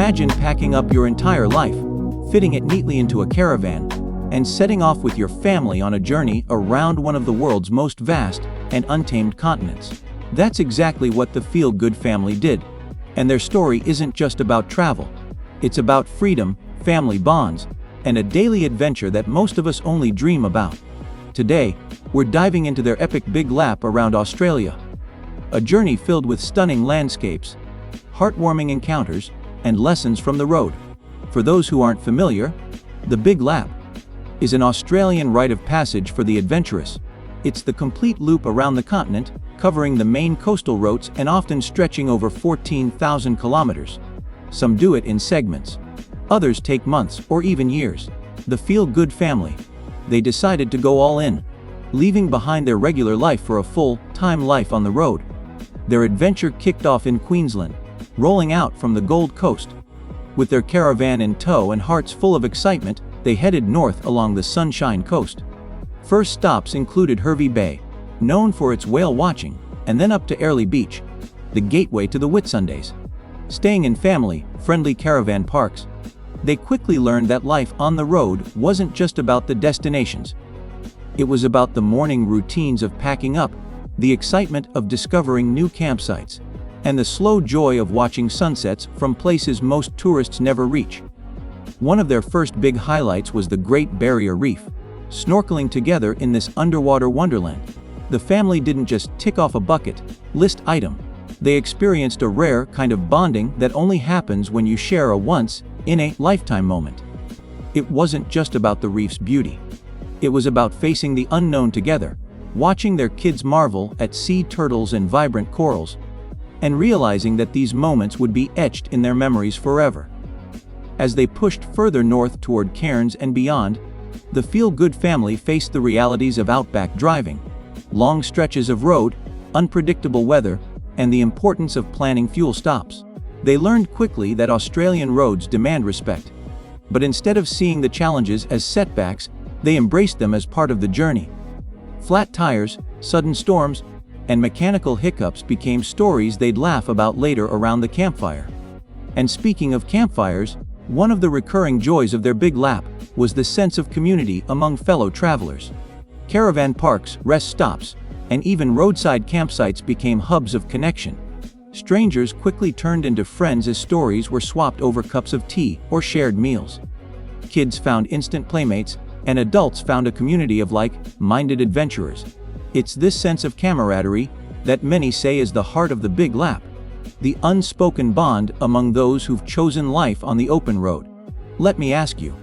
Imagine packing up your entire life, fitting it neatly into a caravan, and setting off with your family on a journey around one of the world's most vast and untamed continents. That's exactly what the Feel Good family did. And their story isn't just about travel. It's about freedom, family bonds, and a daily adventure that most of us only dream about. Today, we're diving into their epic big lap around Australia. A journey filled with stunning landscapes, heartwarming encounters, and lessons from the road. For those who aren't familiar, the Big Lap is an Australian rite of passage for the adventurous. It's the complete loop around the continent, covering the main coastal routes and often stretching over 14,000 kilometers. Some do it in segments. Others take months or even years. The Feel Good family, they decided to go all in, leaving behind their regular life for a full-time life on the road. Their adventure kicked off in Queensland, rolling out from the Gold Coast. With their caravan in tow and hearts full of excitement, they headed north along the Sunshine Coast. First stops included Hervey Bay, known for its whale watching, and then up to Airlie Beach, the gateway to the Whitsundays. Staying in family-friendly caravan parks, they quickly learned that life on the road wasn't just about the destinations. It was about the morning routines of packing up, the excitement of discovering new campsites, and the slow joy of watching sunsets from places most tourists never reach. One of their first big highlights was the Great Barrier Reef. Snorkeling together in this underwater wonderland, the family didn't just tick off a bucket list item. They experienced a rare kind of bonding that only happens when you share a once-in-a-lifetime moment. It wasn't just about the reef's beauty. It was about facing the unknown together, watching their kids marvel at sea turtles and vibrant corals, and realizing that these moments would be etched in their memories forever. As they pushed further north toward Cairns and beyond, the Feel Good family faced the realities of outback driving, long stretches of road, unpredictable weather, and the importance of planning fuel stops. They learned quickly that Australian roads demand respect. But instead of seeing the challenges as setbacks, they embraced them as part of the journey. Flat tires, sudden storms, and mechanical hiccups became stories they'd laugh about later around the campfire. And speaking of campfires, one of the recurring joys of their Big Lap was the sense of community among fellow travelers. Caravan parks, rest stops, and even roadside campsites became hubs of connection. Strangers quickly turned into friends as stories were swapped over cups of tea or shared meals. Kids found instant playmates, and adults found a community of like-minded adventurers. It's this sense of camaraderie that many say is the heart of the Big Lap, the unspoken bond among those who've chosen life on the open road. Let me ask you,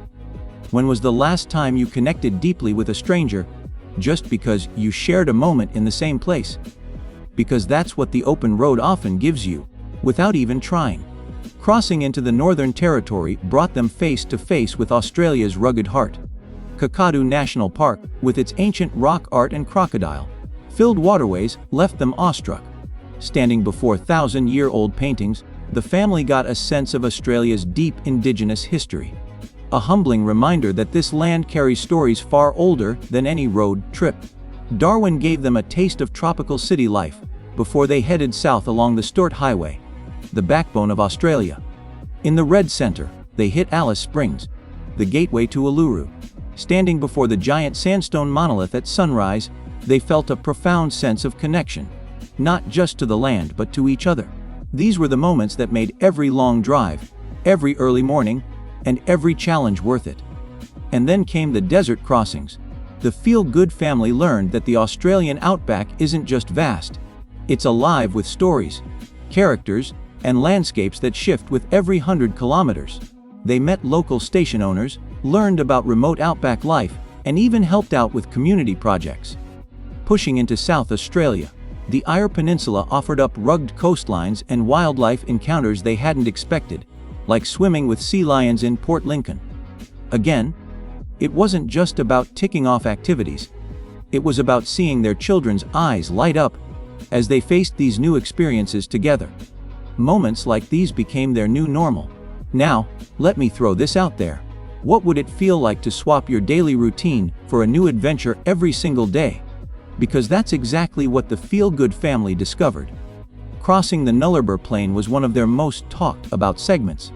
when was the last time you connected deeply with a stranger just because you shared a moment in the same place? Because that's what the open road often gives you, without even trying. Crossing into the Northern Territory brought them face to face with Australia's rugged heart. Kakadu National Park, with its ancient rock art and crocodile-filled waterways, left them awestruck. Standing before thousand-year-old paintings, the family got a sense of Australia's deep Indigenous history. A humbling reminder that this land carries stories far older than any road trip. Darwin gave them a taste of tropical city life before they headed south along the Sturt Highway, the backbone of Australia. In the Red Centre, they hit Alice Springs, the gateway to Uluru. Standing before the giant sandstone monolith at sunrise, they felt a profound sense of connection, not just to the land but to each other. These were the moments that made every long drive, every early morning, and every challenge worth it. And then came the desert crossings. The Feel Good family learned that the Australian outback isn't just vast. It's alive with stories, characters, and landscapes that shift with every 100 kilometers. They met local station owners, learned about remote outback life, and even helped out with community projects. Pushing into South Australia, the Eyre Peninsula offered up rugged coastlines and wildlife encounters they hadn't expected, like swimming with sea lions in Port Lincoln. Again, it wasn't just about ticking off activities. It was about seeing their children's eyes light up as they faced these new experiences together. Moments like these became their new normal. Now, let me throw this out there. What would it feel like to swap your daily routine for a new adventure every single day? Because that's exactly what the Feel Good family discovered. Crossing the Nullarbor Plain was one of their most talked about segments.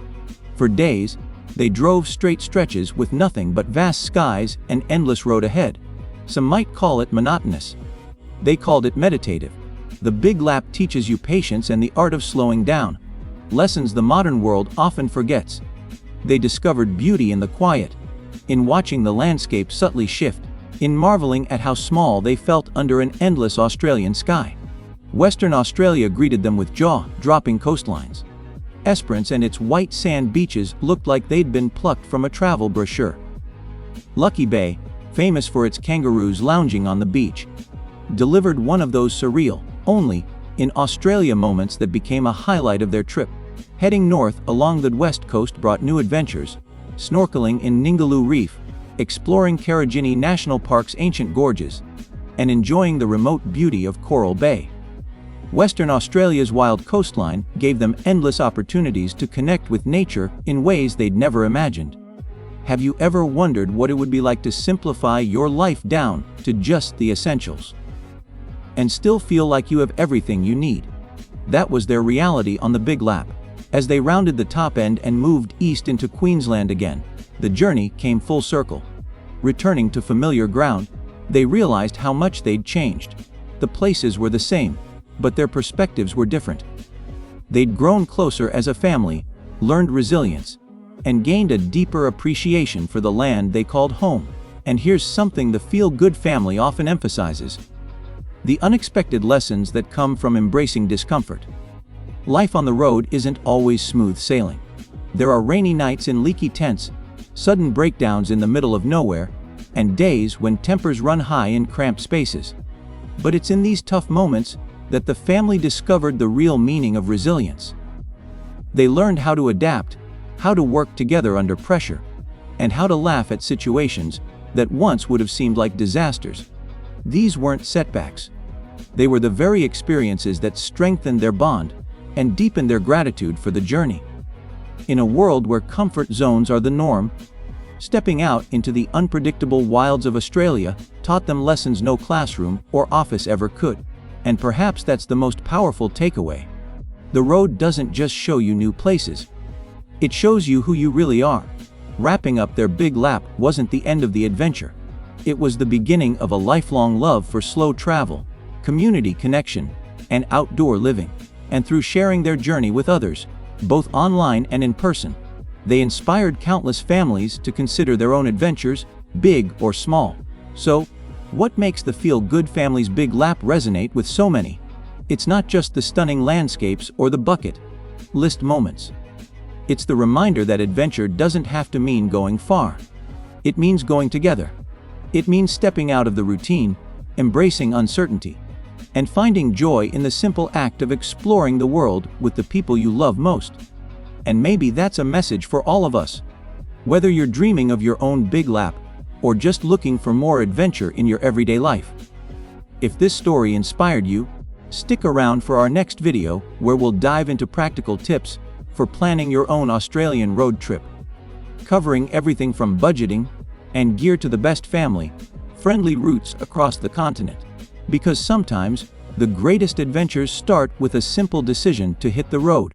For days, they drove straight stretches with nothing but vast skies and endless road ahead. Some might call it monotonous. They called it meditative. The Big Lap teaches you patience and the art of slowing down, lessons the modern world often forgets. They discovered beauty in the quiet, in watching the landscape subtly shift, in marveling at how small they felt under an endless Australian sky. Western Australia greeted them with jaw-dropping coastlines. Esperance and its white sand beaches looked like they'd been plucked from a travel brochure. Lucky Bay, famous for its kangaroos lounging on the beach, delivered one of those surreal, only in Australia moments that became a highlight of their trip. Heading north along the west coast brought new adventures, snorkeling in Ningaloo Reef, exploring Karijini National Park's ancient gorges, and enjoying the remote beauty of Coral Bay. Western Australia's wild coastline gave them endless opportunities to connect with nature in ways they'd never imagined. Have you ever wondered what it would be like to simplify your life down to just the essentials and still feel like you have everything you need? That was their reality on the Big Lap. As they rounded the top end and moved east into Queensland again, the journey came full circle. Returning to familiar ground, they realized how much they'd changed. The places were the same, but their perspectives were different. They'd grown closer as a family, learned resilience, and gained a deeper appreciation for the land they called home. And here's something the feel-good family often emphasizes: the unexpected lessons that come from embracing discomfort. Life on the road isn't always smooth sailing. There are rainy nights in leaky tents, sudden breakdowns in the middle of nowhere, and days when tempers run high in cramped spaces. But it's in these tough moments that the family discovered the real meaning of resilience. They learned how to adapt, how to work together under pressure, and how to laugh at situations that once would have seemed like disasters. These weren't setbacks. They were the very experiences that strengthened their bond and deepened their gratitude for the journey. In a world where comfort zones are the norm, stepping out into the unpredictable wilds of Australia taught them lessons no classroom or office ever could. And perhaps that's the most powerful takeaway. The road doesn't just show you new places. It shows you who you really are. Wrapping up their Big Lap wasn't the end of the adventure. It was the beginning of a lifelong love for slow travel, community connection, and outdoor living. And through sharing their journey with others, both online and in person, they inspired countless families to consider their own adventures, big or small. So, what makes the Feel Good Family's Big Lap resonate with so many? It's not just the stunning landscapes or the bucket list moments. It's the reminder that adventure doesn't have to mean going far. It means going together. It means stepping out of the routine, embracing uncertainty, and finding joy in the simple act of exploring the world with the people you love most. And maybe that's a message for all of us. Whether you're dreaming of your own Big Lap, or just looking for more adventure in your everyday life. If this story inspired you, stick around for our next video where we'll dive into practical tips for planning your own Australian road trip, covering everything from budgeting and gear to the best family-friendly routes across the continent. Because sometimes, the greatest adventures start with a simple decision to hit the road.